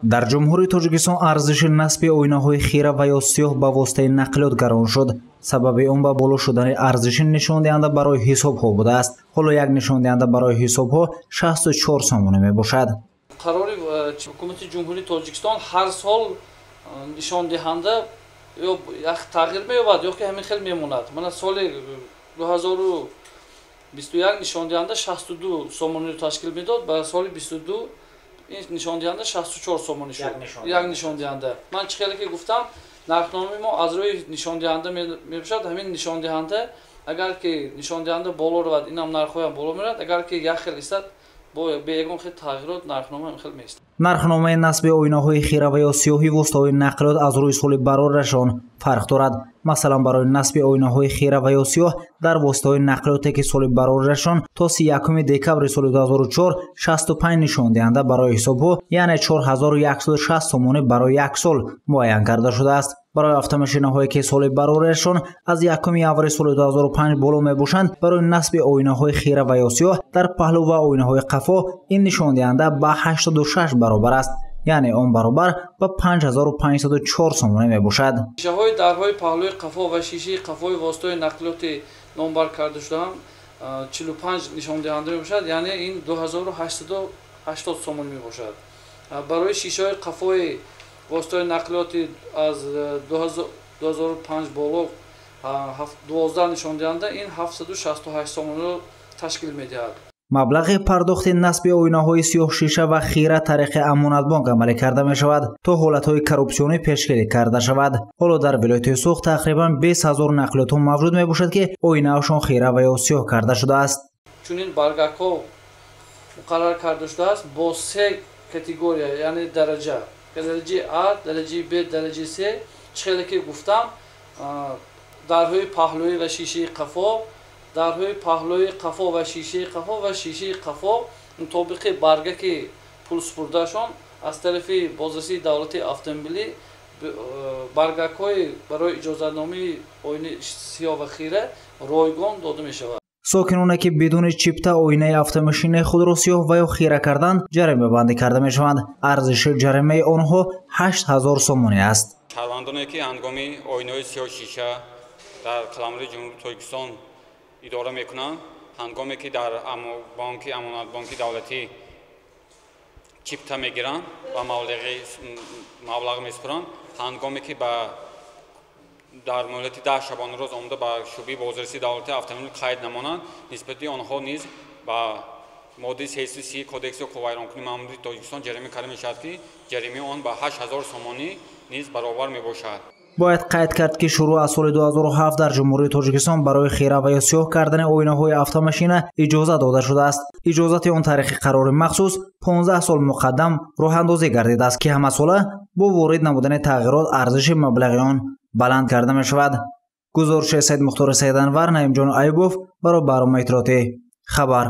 дар ҷумҳурии Тоҷикистон арзиши насби оинаҳои хира ва ё сиёҳ ба воситаи нақлиёт гарон шуд. Сабаби он ба боло шудани арзиши нишондиҳанда барои ҳисобҳо будааст. ҳоло як нишондиҳанда барои ҳисобҳо 64 сомонӣ мебошад. қарори ҳукумати ҷумҳурии Тоҷикистон ҳар сол нишондиҳанда ё як тағйир меёбад ё ки ҳамин хел мемонад. Мана соли 2021 нишондиҳанда 62 сомониро ташкил медод, ба соли 22 این نشان دهنده 64 سومونی شد. یک نشان دهنده. من چخیلی که گفتم نرخنامه ما از روی نشان دهنده میباشد. همین نشان دهنده اگر که نشان دهنده بالا رود اینم نرخ‌های هم بالا میرد. اگر که یک خیلی است به یگان خیلی تغییرات نرخنامه هم خیلی میست. نرخنامه نسب اوینه‌های خیره و یا سیاهی واسطه نقلات از روی سال برارشان فرق دارد. مثلا برای نسب اوینه‌های خیره و یا سیاه در واسطه نقلاتی که سال برارشان تا 31 دکمبر سال 2004 65 نشان دهنده برای حساب‌ها یعنی 4160 سومونی برای یک سال معین کرده شده است. برای автомашинаҳое ки соли барорашон аз 1 август соли 2005 боло мебошанд барои насби оинаҳои хира ва ё сиёҳ дар паҳлӯ ва оинаҳои қафо ин нишондиҳанда ба 86 баробар аст, яъне он баробар ба 5504 сомонӣ мебошад. шишаҳои дарҳои паҳлӯи қафо ва шишаи қафои воситаи нақлиёти номбар карда шудаам 45 нишондиҳанда мебошад, яъне ин 2880 сомонӣ мебошад. барои шишаҳои қафои واسطه نقلیاتی از 2005 بالا 12 نشان دهنده این 768 سومون رو تشکیل می‌دهد. مبلغ پرداخت نسب اوینه‌های سیاه شیشه و خیره طریق امانت بانک عملی کرده می‌شود تا حالت‌های کروپسیونی پیشگیری کرده شود. حالا در ولایت سوخت تقریباً 20000 نقلیات موجود میباشد که اوینه‌شان خیره و یا سیاه کرده شده است. چون این برگک‌ها مقرر کرده شده است با 3 کاتگوری یعنی درجه درجه A, درجه B, درجه C چخیلی که گفتم درهای پهلوی و شیشه قفا درهای پهلوی قفا و شیشه قفا و شیشه قفا مطابق برگه که پول سپردهشان از طرف بازرسی دولت اتومبیلی برگه های برای اجازه نامه آینه سیاه و خیره رایگان داده می شود. ساکنانی که بدون چیپتا آینه автомашин خود را سیاه و یا خیره کردند جریمه بندی کرده می شوند. ارزش جریمه آنها 8000 سومونی است. شهروندانی که هنگامی آینه سیاه شیشه در قلمرو جمهوری ترکستان اداره میکنند هنگامی که در بانک امانت بانک دولتی چیپتا میگیرند و مبلغ میسپرند هنگامی که با در مدت 10 شبانه روز آمده با شعبه بازرسی دولت اتومبیل قید نمانند نسبت آنها نیز با ماده 330 کدکس قوایرانکنی ماموریت تاجیکستان جریمه کرده میشود که جریمه آن با 8000 سومانی نیز برابر میباشد. باید قید کرد که شروع از سال 2007 در جمهوری تاجیکستان برای خیره و یا سیاه کردن آینه‌های автомашин اجازه داده شده است. اجازت آن تاریخ قرار مخصوص 15 سال مقدم راه اندازی گردیده است که همه ساله با وارد نمودن تغییرات ارزش مبلغ آن بلند کرده می شود. گزارش سید مختار سید انور، نعیم جان ایوبов برای برنامه اطلاعاتی خبر.